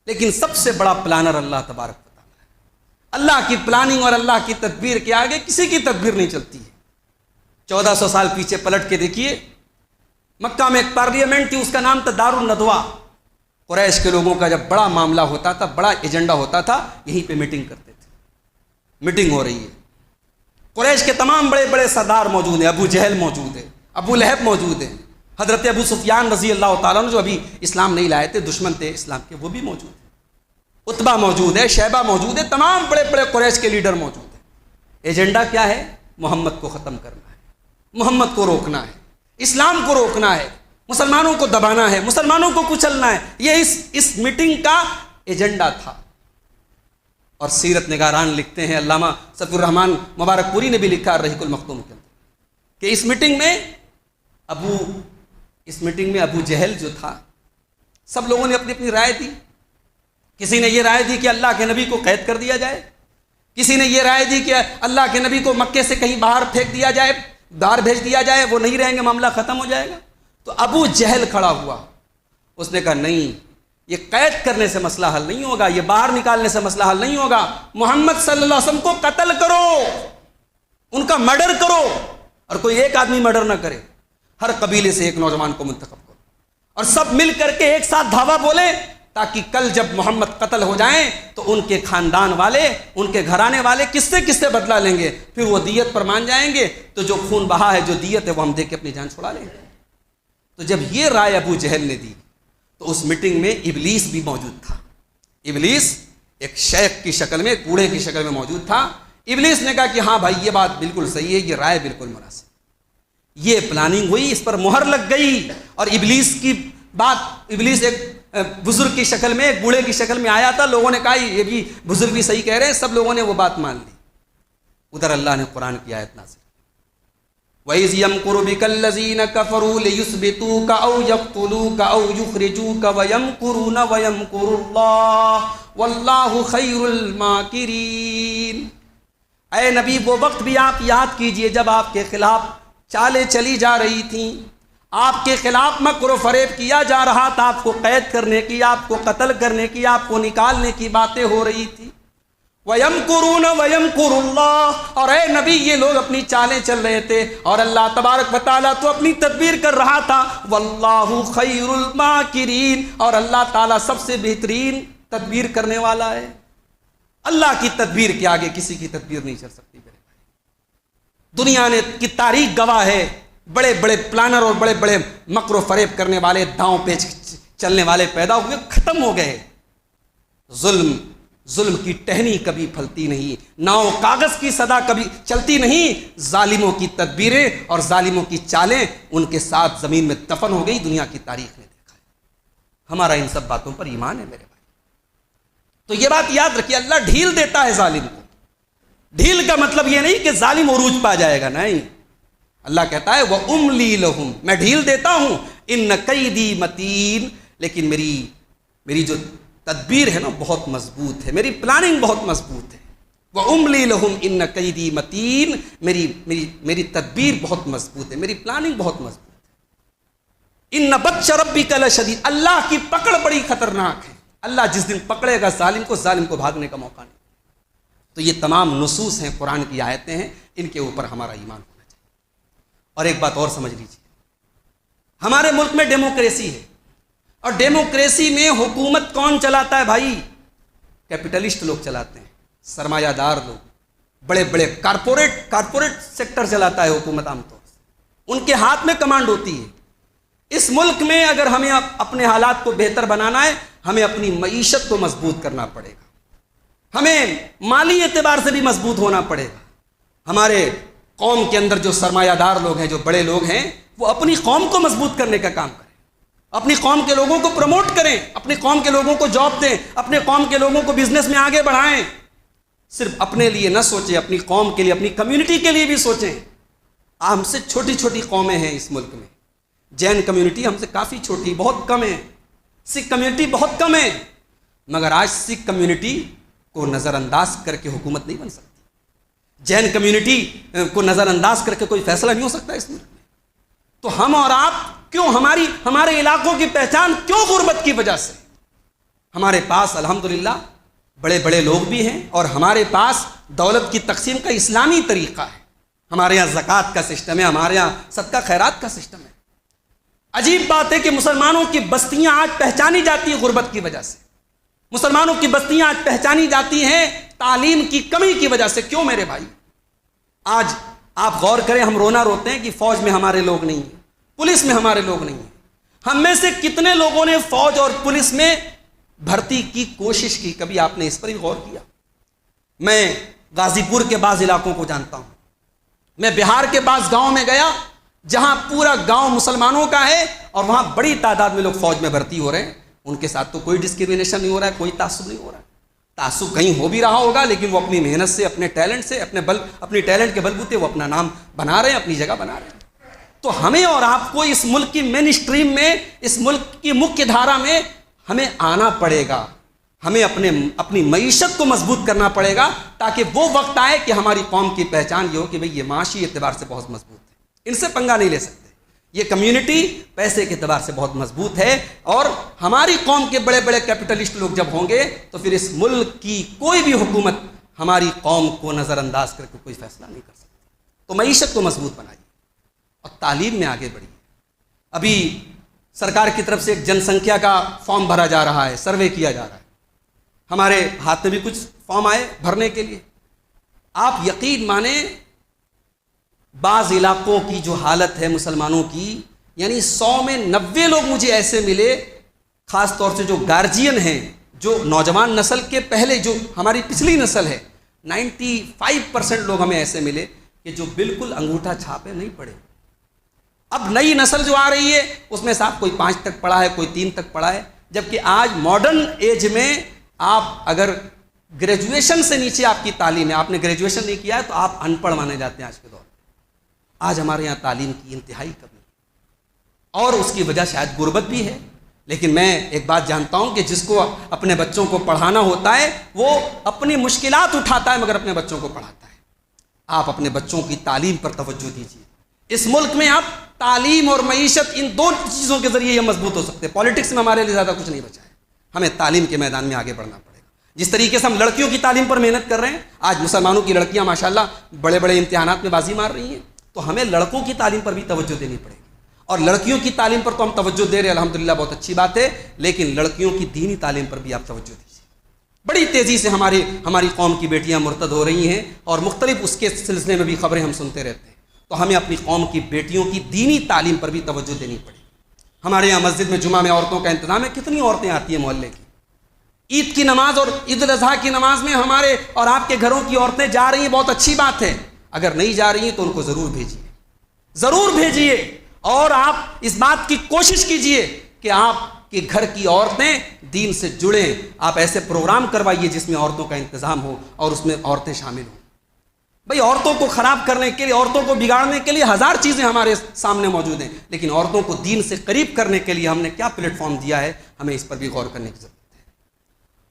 لیکن سب سے بڑا پلانر اللہ تبارک و تعالیٰ ہے. اللہ کی پلاننگ اور اللہ کی تدبیر کے آگے کسی کی تدبیر نہیں چلتی ہے. 1400 سال پیچھے پلٹ کے دیکھیے، مکہ میں ایک پارلیمنٹ تھی، اس کا نام تھا دار الندوہ. قریش کے لوگوں کا جب بڑا معاملہ ہوتا تھا، بڑا ایجنڈا ہوتا تھا، یہیں پہ میٹنگ کرتے تھے. میٹنگ ہو رہی ہے، قریش کے تمام بڑے بڑے سردار موجود ہیں. ابو جہل موجود ہے، ابو لہب موجود ہیں، حضرت ابو سفیان رضی اللہ تعالیٰ عنہ جو ابھی اسلام نہیں لائے تھے، دشمن تھے اسلام کے، وہ بھی موجود ہیں. عتبہ موجود ہے، شیبہ موجود ہے، تمام بڑے بڑے قریش کے لیڈر موجود ہیں۔ ایجنڈا کیا ہے؟ محمد کو ختم کرنا ہے، محمد کو روکنا ہے، اسلام کو روکنا ہے، مسلمانوں کو دبانا ہے، مسلمانوں کو کچلنا ہے۔ یہ اس میٹنگ کا ایجنڈا تھا۔ اور سیرت نگاران لکھتے ہیں، علامہ صفی الرحمان مبارک پوری نے بھی لکھا الرحیق المختوم کے اندر، کہ اس میٹنگ میں ابو جہل جو تھا، سب لوگوں نے اپنی اپنی رائے دی۔ کسی نے یہ رائے دی کہ اللہ کے نبی کو قید کر دیا جائے، کسی نے یہ رائے دی کہ اللہ کے نبی کو مکے سے کہیں باہر پھینک دیا جائے، باہر بھیج دیا جائے، وہ نہیں رہیں گے، معاملہ ختم ہو جائے گا۔ تو ابو جہل کھڑا ہوا، اس نے کہا نہیں، یہ قید کرنے سے مسئلہ حل نہیں ہوگا، یہ باہر نکالنے سے مسئلہ حل نہیں ہوگا، محمد صلی اللہ علیہ وسلم کو قتل کرو، ان کا مرڈر کرو، اور کوئی ایک آدمی مرڈر نہ کرے، ہر قبیلے سے ایک نوجوان کو منتخب کرو، اور سب مل کر کے ایک ساتھ دھاوا بولے، تاکہ کل جب محمد قتل ہو جائیں تو ان کے خاندان والے، ان کے گھرانے والے کس سے بدلہ لیں گے، پھر وہ دیت پر مان جائیں گے، تو جو خون بہا ہے، جو دیت ہے، وہ ہم دے کے اپنی جان چھڑا لیں گے۔ تو جب یہ رائے ابو جہل نے دی تو اس میٹنگ میں ابلیس بھی موجود تھا۔ ابلیس ایک شیخ کی شکل میں، کوڑے کی شکل میں موجود تھا۔ ابلیس نے کہا کہ ہاں بھائی، یہ بات بالکل صحیح ہے، یہ رائے بالکل مناسب۔ یہ پلاننگ ہوئی، اس پر مہر لگ گئی، اور ابلیس کی بات، ابلیس ایک بزرگ کی شکل میں، ایک بوڑھے کی شکل میں آیا تھا، لوگوں نے کہا یہ بھی بزرگ بھی صحیح کہہ رہے ہیں، سب لوگوں نے وہ بات مان لی۔ ادھر اللہ نے قرآن کی آیت نازل، وَإِذْ يَمْكُرُ بِكَ الَّذِينَ كَفَرُوا لِيُثْبِتُوكَ أَوْ يَقْتُلُوكَ أَوْ يُخْرِجُوكَ وَيَمْكُرُونَ وَيَمْكُرُ اللَّهُ وَاللَّهُ خَيْرُ الْمَاكِرِينَ۔ اے نبی، وہ وقت بھی آپ یاد کیجئے جب آپ کے خلاف چالیں چلی جا رہی تھیں، آپ کے خلاف مکر و فریب کیا جا رہا تھا، آپ کو قید کرنے کی، آپ کو قتل کرنے کی، آپ کو نکالنے کی باتیں ہو رہی تھی۔ وَيَمْكُرُونَ وَيَمْكُرُ اللَّهُ، اور اے نبی، یہ لوگ اپنی چالیں چل رہے تھے، اور اللہ تبارک و تعالیٰ تو اپنی تدبیر کر رہا تھا۔ وَاللَّهُ خَيْرُ الْمَاكِرِينَ، اور اللہ تعالیٰ سب سے بہترین تدبیر کرنے والا ہے۔ اللہ کی تدبیر کے آگے کسی کی تدبیر نہیں چل سکتی میرے بھائی۔ دنیا نے کی تاریخ گواہ ہے، بڑے بڑے پلانر اور بڑے بڑے مکر و فریب کرنے والے، داؤں پیچ چلنے والے پیدا ہوئے، ختم ہو گئے۔ ظلم کی ٹہنی کبھی پھلتی نہیں، ناؤ کاغذ کی صدا کبھی چلتی نہیں، ظالموں کی تدبیریں اور ظالموں کی چالیں ان کے ساتھ زمین میں دفن ہو گئی، دنیا کی تاریخ نے دیکھا ہے۔ ہمارا ان سب باتوں پر ایمان ہے میرے بھائی۔ تو یہ بات یاد رکھیے، اللہ ڈھیل دیتا ہے ظالم کو۔ ڈھیل کا مطلب یہ نہیں کہ ظالم عروج پا جائے گا، نہیں، اللہ کہتا ہے وَأُمْلِي لَهُمْ، میں ڈھیل دیتا ہوں، إِنَّ كَيْدِي مَتِينٌ، لیکن میری جو تدبیر ہے نا بہت مضبوط ہے، میری پلاننگ بہت مضبوط ہے۔ وَأُمْلِي لَهُمْ إِنَّ كَيْدِي مَتِينٌ، میری تدبیر بہت مضبوط ہے، میری پلاننگ بہت مضبوط ہے۔ إِنَّ بَطْشَ رَبِّكَ لَشَدِيدٌ، اللہ کی پکڑ بڑی خطرناک ہے۔ اللہ جس دن پکڑے گا ظالم کو بھاگنے کا موقع نہیں۔ تو یہ تمام نصوص ہیں، قرآن کی آیتیں ہیں، ان کے اوپر ہمارا ایمان ہونا چاہیے۔ اور ایک بات اور سمجھ لیجیے، ہمارے ملک میں ڈیموکریسی ہے، اور ڈیموکریسی میں حکومت کون چلاتا ہے بھائی؟ کیپٹلسٹ لوگ چلاتے ہیں، سرمایہ دار لوگ، بڑے بڑے کارپوریٹ سیکٹر چلاتا ہے حکومت عام طور سے، ان کے ہاتھ میں کمانڈ ہوتی ہے۔ اس ملک میں اگر ہمیں اپنے حالات کو بہتر بنانا ہے، ہمیں اپنی معیشت کو مضبوط کرنا پڑے گا، ہمیں مالی اعتبار سے بھی مضبوط ہونا پڑے گا۔ ہمارے قوم کے اندر جو سرمایہ دار لوگ ہیں، جو بڑے لوگ ہیں، وہ اپنی قوم کو مضبوط کرنے کا کام کریں، اپنی قوم کے لوگوں کو پروموٹ کریں، اپنی قوم کے لوگوں کو جاب دیں، اپنے قوم کے لوگوں کو بزنس میں آگے بڑھائیں۔ صرف اپنے لیے نہ سوچیں، اپنی قوم کے لیے، اپنی کمیونٹی کے لیے بھی سوچیں۔ ہم سے چھوٹی چھوٹی قومیں ہیں اس ملک میں، جین کمیونٹی ہم سے کافی چھوٹی، بہت کم ہے، سکھ کمیونٹی بہت کم ہے، مگر آج سکھ کمیونٹی کو نظر انداز کر کے حکومت نہیں بن سکتی، جین کمیونٹی کو نظر انداز کر کے کوئی فیصلہ نہیں ہو سکتا اس ملک میں۔ تو ہم اور آپ کیوں، ہمارے علاقوں کی پہچان کیوں غربت کی وجہ سے؟ ہمارے پاس الحمدللہ بڑے بڑے لوگ بھی ہیں، اور ہمارے پاس دولت کی تقسیم کا اسلامی طریقہ ہے، ہمارے یہاں زکوٰۃ کا سسٹم ہے، ہمارے یہاں صدقہ خیرات کا سسٹم ہے۔ عجیب بات ہے کہ مسلمانوں کی بستیاں آج پہچانی جاتی ہیں غربت کی وجہ سے، مسلمانوں کی بستیاں آج پہچانی جاتی ہیں تعلیم کی کمی کی وجہ سے۔ کیوں میرے بھائی؟ آج آپ غور کریں، ہم رونا روتے ہیں کہ فوج میں ہمارے لوگ نہیں ہیں، پولیس میں ہمارے لوگ نہیں ہیں۔ ہم میں سے کتنے لوگوں نے فوج اور پولیس میں بھرتی کی کوشش کی، کبھی آپ نے اس پر ہی غور کیا؟ میں غازی پور کے بعض علاقوں کو جانتا ہوں، میں بہار کے بعض گاؤں میں گیا جہاں پورا گاؤں مسلمانوں کا ہے اور وہاں بڑی تعداد میں لوگ فوج میں بھرتی ہو رہے ہیں، ان کے ساتھ تو کوئی ڈسکریمنیشن نہیں ہو رہا ہے، کوئی تعصب نہیں ہو رہا ہے۔ تعصب کہیں ہو بھی رہا ہوگا، لیکن وہ اپنی محنت سے، اپنے ٹیلنٹ سے، اپنی ٹیلنٹ کے بلبوتے وہ اپنا نام بنا رہے ہیں، اپنی جگہ بنا رہے ہیں۔ تو ہمیں اور آپ کو اس ملک کی مین اسٹریم میں، اس ملک کی مکھ دھارا میں ہمیں آنا پڑے گا، ہمیں اپنی معیشت کو مضبوط کرنا پڑے گا، تاکہ وہ وقت آئے کہ ہماری قوم کی پہچان یہ ہو کہ بھئی یہ معاشی اعتبار سے بہت مضبوط ہے، ان سے پنگا نہیں لے سکتے، یہ کمیونٹی پیسے کے اعتبار سے بہت مضبوط ہے، اور ہماری قوم کے بڑے بڑے کیپٹلسٹ لوگ جب ہوں گے تو پھر اس ملک کی کوئی بھی حکومت ہماری قوم کو نظر انداز کر کے کوئی فیصلہ نہیں کر سکتی۔ تو معیشت کو مضبوط بنائیے اور تعلیم میں آگے بڑھیے۔ ابھی سرکار کی طرف سے ایک جن سنکھیا کا فارم بھرا جا رہا ہے، سروے کیا جا رہا ہے، ہمارے ہاتھ میں بھی کچھ فارم آئے بھرنے کے لیے۔ آپ یقین مانیں بعض علاقوں کی جو حالت ہے مسلمانوں کی، یعنی 100 میں 90 لوگ مجھے ایسے ملے، خاص طور سے جو گارجین ہیں، جو نوجوان نسل کے پہلے جو ہماری پچھلی نسل ہے، 95% لوگ ہمیں ایسے ملے کہ جو بالکل انگوٹھا چھاپے نہیں پڑے۔ اب نئی نسل جو آ رہی ہے اس میں صاحب کوئی 5 تک پڑھا ہے، کوئی 3 تک پڑھا ہے، جبکہ آج ماڈرن ایج میں آپ اگر گریجویشن سے نیچے آپ کی تعلیم ہے، آپ نے گریجویشن نہیں کیا ہے تو آپ ان پڑھ مانے جاتے ہیں آج کے دور میں۔ آج ہمارے یہاں تعلیم کی انتہائی کمی، اور اس کی وجہ شاید غربت بھی ہے، لیکن میں ایک بات جانتا ہوں کہ جس کو اپنے بچوں کو پڑھانا ہوتا ہے وہ اپنی مشکلات اٹھاتا ہے مگر اپنے بچوں کو پڑھاتا ہے۔ آپ اپنے بچوں کی تعلیم پر توجہ دیجیے۔ اس ملک میں آپ تعلیم اور معیشت، ان دو چیزوں کے ذریعے یہ مضبوط ہو سکتے ہیں۔ پالیٹکس میں ہمارے لیے زیادہ کچھ نہیں بچا ہے، ہمیں تعلیم کے میدان میں آگے بڑھنا پڑے گا۔ جس طریقے سے ہم لڑکیوں کی تعلیم پر محنت کر رہے ہیں، آج مسلمانوں کی لڑکیاں ماشاءاللہ بڑے بڑے امتحانات میں بازی مار رہی ہیں، تو ہمیں لڑکوں کی تعلیم پر بھی توجہ دینی پڑے گی۔ اور لڑکیوں کی تعلیم پر تو ہم توجہ دے رہے ہیں، الحمدللہ بہت اچھی بات ہے، لیکن لڑکیوں کی دینی تعلیم پر بھی آپ توجہ دیجیے۔ بڑی تیزی سے ہماری قوم کی بیٹیاں مرتد ہو رہی ہیں، اور مختلف اس کے سلسلے میں بھی خبریں ہم سنتے رہتے ہیں، تو ہمیں اپنی قوم کی بیٹیوں کی دینی تعلیم پر بھی توجہ دینی پڑے گی۔ ہمارے یہاں مسجد میں جمعہ میں عورتوں کا انتظام ہے، کتنی عورتیں آتی ہیں محلے کی۔ عید کی نماز اور عید الاضحیٰ کی نماز میں ہمارے اور آپ کے گھروں کی عورتیں جا رہی ہیں، بہت اچھی بات ہے، اگر نہیں جا رہی ہیں تو ان کو ضرور بھیجیے، ضرور بھیجیے، اور آپ اس بات کی کوشش کیجئے کہ آپ کے گھر کی عورتیں دین سے جڑیں۔ آپ ایسے پروگرام کروائیے جس میں عورتوں کا انتظام ہو اور اس میں عورتیں شامل ہوں۔ بھئی عورتوں کو خراب کرنے کے لیے، عورتوں کو بگاڑنے کے لیے ہزار چیزیں ہمارے سامنے موجود ہیں، لیکن عورتوں کو دین سے قریب کرنے کے لیے ہم نے کیا پلیٹ فارم دیا ہے، ہمیں اس پر بھی غور کرنے کی ضرورت ہے۔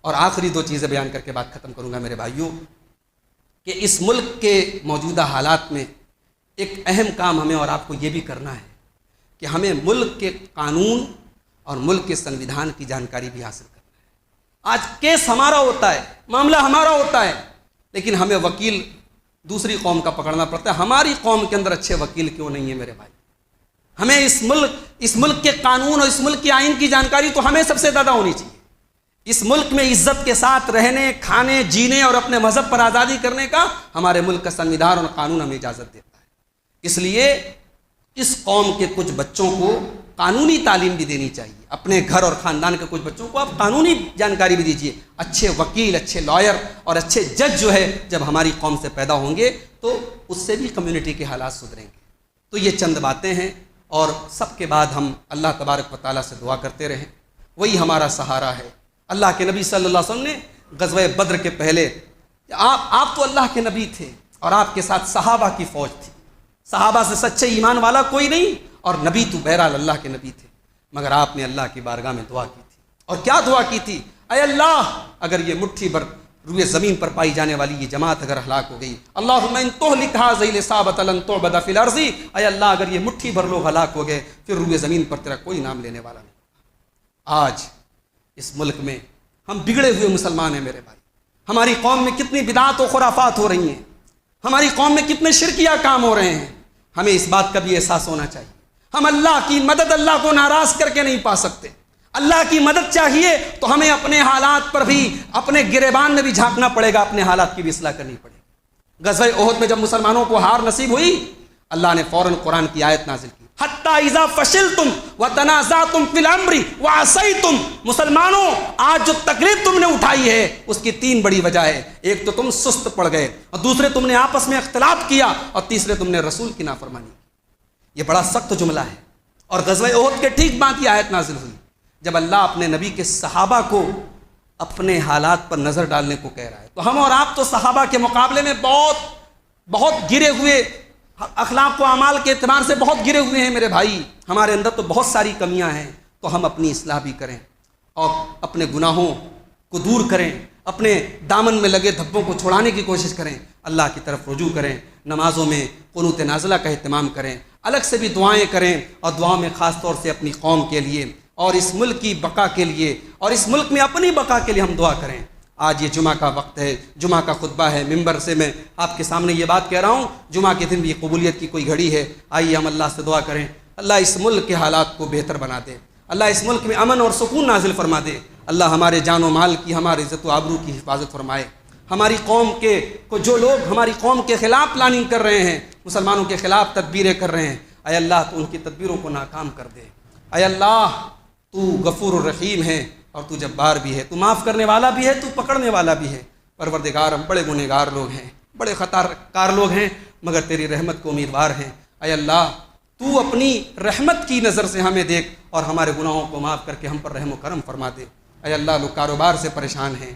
اور آخری 2 چیزیں بیان کر کے بات ختم کروں گا میرے بھائیوں، کہ اس ملک کے موجودہ حالات میں ایک اہم کام ہمیں اور آپ کو یہ بھی کرنا ہے کہ ہمیں ملک کے قانون اور ملک کے سنویدھان کی جانکاری بھی حاصل کرنا ہے۔ آج کیس ہمارا ہوتا ہے، معاملہ ہمارا ہوتا ہے، لیکن ہمیں وکیل دوسری قوم کا پکڑنا پڑتا ہے۔ ہماری قوم کے اندر اچھے وکیل کیوں نہیں ہیں میرے بھائی؟ ہمیں اس ملک کے قانون اور اس ملک کے آئین کی جانکاری تو ہمیں سب سے زیادہ ہونی چاہیے۔ اس ملک میں عزت کے ساتھ رہنے، کھانے، جینے اور اپنے مذہب پر آزادی کرنے کا ہمارے ملک کا سنویدھان اور قانون ہمیں اجازت دیتا ہے۔ اس لیے اس قوم کے کچھ بچوں کو قانونی تعلیم بھی دینی چاہیے، اپنے گھر اور خاندان کے کچھ بچوں کو آپ قانونی جانکاری بھی دیجیے۔ اچھے وکیل، اچھے لائر اور اچھے جج جو ہے جب ہماری قوم سے پیدا ہوں گے تو اس سے بھی کمیونٹی کے حالات سدھریں گے۔ تو یہ چند باتیں ہیں، اور سب کے بعد ہم اللہ تبارک و تعالیٰ سے دعا کرتے رہیں، وہی ہمارا سہارا ہے۔ اللہ کے نبی صلی اللہ علیہ وسلم نے غزوہ بدر کے پہلے، آپ تو اللہ کے نبی تھے اور آپ کے ساتھ صحابہ کی فوج تھی، صحابہ سے سچے ایمان والا کوئی نہیں، اور نبی تو بہرحال اللہ کے نبی تھے، مگر آپ نے اللہ کی بارگاہ میں دعا کی تھی۔ اور کیا دعا کی تھی؟ اے اللہ، اگر یہ مٹھی بھر روئے زمین پر پائی جانے والی یہ جماعت اگر ہلاک ہو گئی، اللہم ان تہلک ھذہ الاصابۃ لن تعبد فی الارض، اے اللہ اگر یہ مٹھی بھر لوگ ہلاک ہو گئے پھر روئے زمین پر تیرا کوئی نام لینے والا نہیں۔ آج اس ملک میں ہم بگڑے ہوئے مسلمان ہیں میرے بھائی، ہماری قوم میں کتنی بدعات و خرافات ہو رہی ہیں، ہماری قوم میں کتنے شرکیہ کام ہو رہے ہیں۔ ہمیں اس بات کا بھی احساس ہونا چاہیے، ہم اللہ کی مدد اللہ کو ناراض کر کے نہیں پا سکتے۔ اللہ کی مدد چاہیے تو ہمیں اپنے حالات پر بھی، اپنے گریبان میں بھی جھانکنا پڑے گا، اپنے حالات کی بھی اصلاح کرنی پڑے گی۔ غزوہ احد میں جب مسلمانوں کو ہار نصیب ہوئی، اللہ نے فوراً قرآن کی آیت نازل کی، حتی اذا فشلتم وتنازعتم فی الامر وعصیتم. مسلمانوں آج جو تکلیف تم نے اٹھائی ہے اس کی 3 بڑی وجہ ہے. ایک تو تم سست پڑ گئے، اور دوسرے تم نے آپس میں اختلاف کیا، اور تیسرے تم نے رسول کی نافرمانی کی. یہ بڑا سخت جملہ ہے. اور غزوہ احد کے ٹھیک بعد یہ آیت نازل ہوئی جب اللہ اپنے نبی کے صحابہ کو اپنے حالات پر نظر ڈالنے کو کہہ رہا ہے. تو ہم اور آپ تو صحابہ کے مقابلے میں بہت گرے ہوئے، اخلاق و اعمال کے اعتبار سے بہت گرے ہوئے ہیں میرے بھائی. ہمارے اندر تو بہت ساری کمیاں ہیں. تو ہم اپنی اصلاح بھی کریں اور اپنے گناہوں کو دور کریں، اپنے دامن میں لگے دھبوں کو چھڑانے کی کوشش کریں، اللہ کی طرف رجوع کریں، نمازوں میں قنوت نازلہ کا اہتمام کریں، الگ سے بھی دعائیں کریں، اور دعاؤں میں خاص طور سے اپنی قوم کے لیے اور اس ملک کی بقا کے لیے اور اس ملک میں اپنی بقا کے لیے ہم دعا کریں. آج یہ جمعہ کا وقت ہے، جمعہ کا خطبہ ہے، ممبر سے میں آپ کے سامنے یہ بات کہہ رہا ہوں. جمعہ کے دن بھی قبولیت کی کوئی گھڑی ہے. آئیے ہم اللہ سے دعا کریں، اللہ اس ملک کے حالات کو بہتر بنا دے، اللہ اس ملک میں امن اور سکون نازل فرما دے. اللہ ہمارے جان و مال کی، ہماری عزت و آبرو کی حفاظت فرمائے. ہماری قوم کو جو لوگ ہماری قوم کے خلاف پلاننگ کر رہے ہیں، مسلمانوں کے خلاف تدبیریں کر رہے ہیں، اے اللہ تو ان کی تدبیروں کو ناکام کر دے. اے اللہ تو غفور الرحیم ہے اور تو جبار بھی ہے، تو معاف کرنے والا بھی ہے، تو پکڑنے والا بھی ہے. پروردگار ہم بڑے گنہگار لوگ ہیں، بڑے خطا کار لوگ ہیں، مگر تیری رحمت کو امیدوار ہیں. اے اللہ تو اپنی رحمت کی نظر سے ہمیں دیکھ اور ہمارے گناہوں کو معاف کر کے ہم پر رحم و کرم فرما دے. اے اللہ لوگ کاروبار سے پریشان ہیں،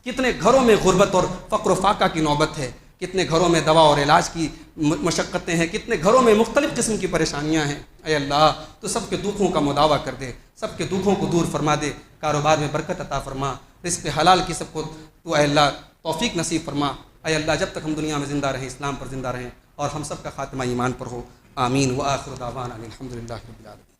کتنے گھروں میں غربت اور فقر و فاقہ کی نوبت ہے، کتنے گھروں میں دوا اور علاج کی مشقتیں ہیں، کتنے گھروں میں مختلف قسم کی پریشانیاں ہیں. اے اللہ تو سب کے دکھوں کا مداوع کر دے، سب کے دکھوں کو دور فرما دے، کاروبار میں برکت عطا فرما، رزق حلال کی سب کو تو اے اللہ توفیق نصیب فرما. اے اللہ جب تک ہم دنیا میں زندہ رہیں، اسلام پر زندہ رہیں، اور ہم سب کا خاتمہ ایمان پر ہو. آمین. وآخر دعوانا الحمدللہ رب العالمین.